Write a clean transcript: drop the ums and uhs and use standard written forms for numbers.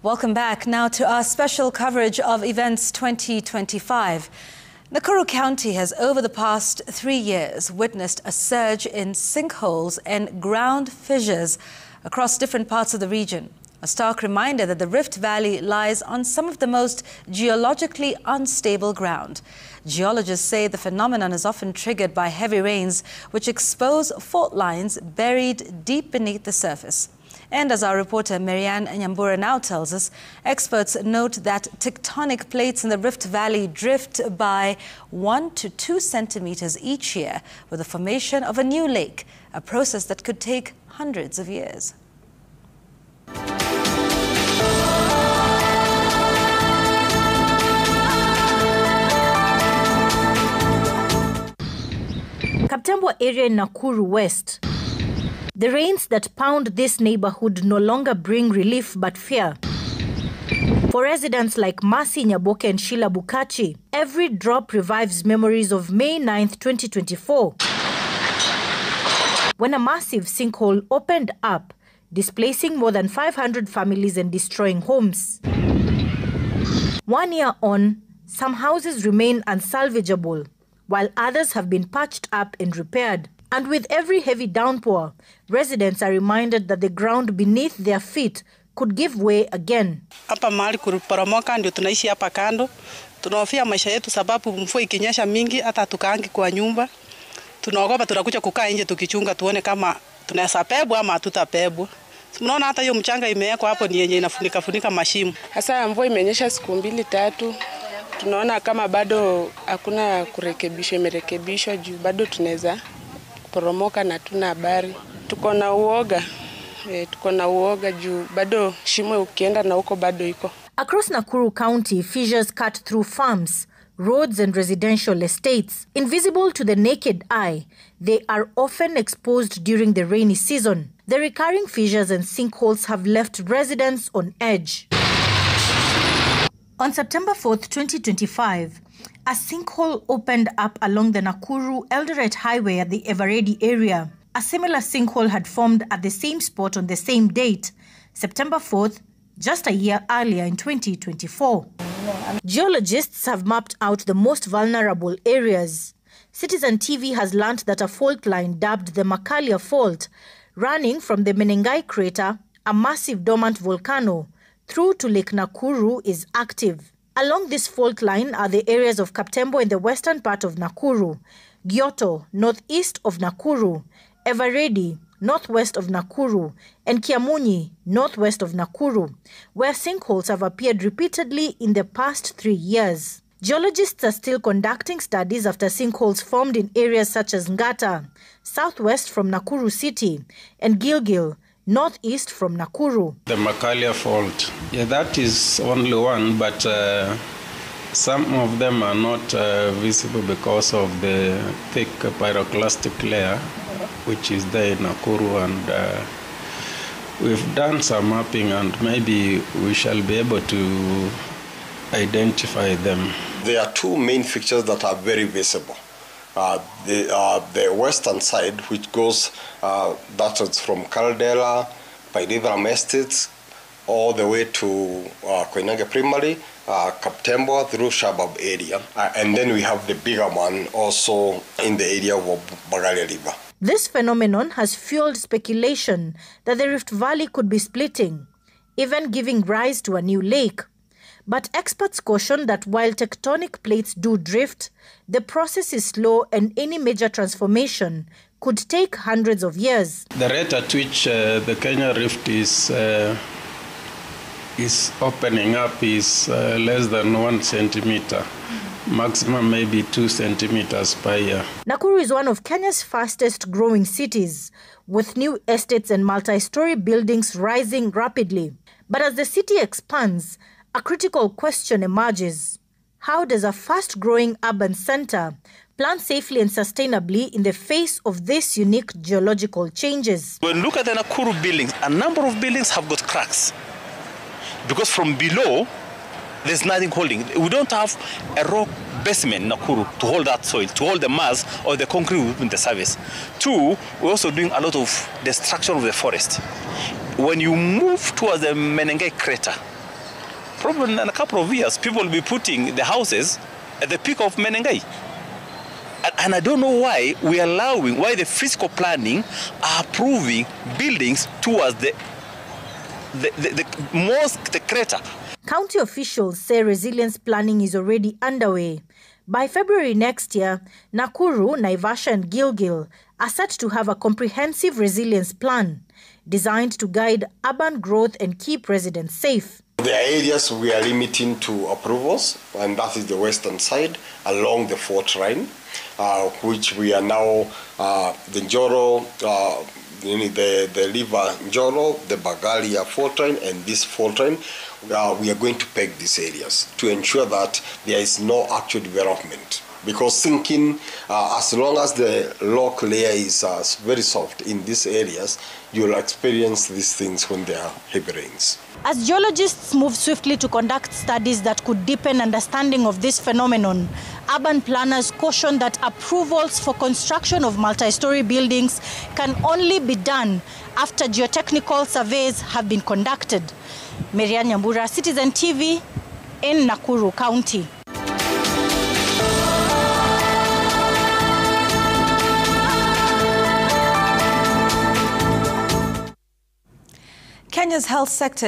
Welcome back now to our special coverage of Events 2025. Nakuru County has, over the past 3 years, witnessed a surge in sinkholes and ground fissures across different parts of the region. A stark reminder that the Rift Valley lies on some of the most geologically unstable ground. Geologists say the phenomenon is often triggered by heavy rains, which expose fault lines buried deep beneath the surface. And as our reporter Marianne Nyambura now tells us, experts note that tectonic plates in the Rift Valley drift by 1 to 2 centimeters each year, with the formation of a new lake, a process that could take hundreds of years. Kaptembo area in Nakuru West. The rains that pound this neighborhood no longer bring relief but fear. For residents like Masi Nyaboke and Sheila Bukachi, every drop revives memories of May 9th, 2024, when a massive sinkhole opened up, displacing more than 500 families and destroying homes. 1 year on, some houses remain unsalvageable, while others have been patched up and repaired. And with every heavy downpour, residents are reminded that the ground beneath their feet could give way again. Hapa mahali kuporomoka ndio tunaishi hapa kando. Tunahofia maisha yetu sababu mvua ikinyesha mingi hata tukaangi kwa nyumba. Tunaogopa tutakuja kukaa nje tukichunga tuone kama tunaweza pebwa ama hatutapebwa. Tunaona hata hiyo mchanga imewekwa hapo ni yenye inafunika mashimo. Hasa mvua imenyesha siku 2-3. Tunaona kama bado hakuna kurekebisha, imerekebishwa juu bado tunaweza poromoka na tuna habari. Tuko na uoga juu bado shimo ukienda na huko bado iko. Across Nakuru County, fissures cut through farms, roads and residential estates. Invisible to the naked eye, they are often exposed during the rainy season. The recurring fissures and sinkholes have left residents on edge. On September 4th, 2025, a sinkhole opened up along the Nakuru-Eldoret highway at the Everready area. A similar sinkhole had formed at the same spot on the same date, September 4th, just a year earlier in 2024. Geologists have mapped out the most vulnerable areas. Citizen TV has learnt that a fault line dubbed the Makalia Fault, running from the Menengai crater, a massive dormant volcano, through to Lake Nakuru, is active. Along this fault line are the areas of Kaptembo in the western part of Nakuru, Gyoto, northeast of Nakuru, Everready, northwest of Nakuru, and Kiamunyi, northwest of Nakuru, where sinkholes have appeared repeatedly in the past 3 years. Geologists are still conducting studies after sinkholes formed in areas such as Ngata, southwest from Nakuru City, and Gilgil, northeast from Nakuru. The Makalia Fault, that is only one, but some of them are not visible because of the thick pyroclastic layer which is there in Nakuru, and we've done some mapping and maybe we shall be able to identify them. There are two main features that are very visible. The western side, which goes that is from Caldera, Paidivram Estates, all the way to Koinange Primary, Kaptembo through Shabab area. And then we have the bigger one also in the area of Bagalia River. This phenomenon has fueled speculation that the Rift Valley could be splitting, even giving rise to a new lake. But experts caution that while tectonic plates do drift, the process is slow and any major transformation could take hundreds of years. The rate at which the Kenya Rift is opening up is less than 1 centimeter, maximum maybe 2 centimeters per year. Nakuru is one of Kenya's fastest growing cities, with new estates and multi-story buildings rising rapidly. But as the city expands, a critical question emerges. How does a fast-growing urban center plan safely and sustainably in the face of these unique geological changes? When you look at the Nakuru buildings, a number of buildings have got cracks. Because from below, there's nothing holding. We don't have a rock basement in Nakuru to hold that soil, to hold the mass or the concrete within the surface. 2, we're also doing a lot of destruction of the forest. When you move towards the Menengai crater, probably in a couple of years, people will be putting the houses at the peak of Menengai. And I don't know why we are allowing, why the physical planning are approving buildings towards the mosque, the crater. County officials say resilience planning is already underway. By February next year, Nakuru, Naivasha and Gilgil are set to have a comprehensive resilience plan designed to guide urban growth and keep residents safe. There are areas we are limiting to approvals, and that is the western side along the fault line, which we are now, the Njoro, the River Njoro, the Bagalia fault line, and this fault line, we are going to peg these areas to ensure that there is no actual development. Because sinking, as long as the rock layer is very soft in these areas, you'll experience these things when there are heavy rains. As geologists move swiftly to conduct studies that could deepen understanding of this phenomenon, urban planners caution that approvals for construction of multi-story buildings can only be done after geotechnical surveys have been conducted. Maria Nyambura, Citizen TV, in Nakuru County. Kenya's health sector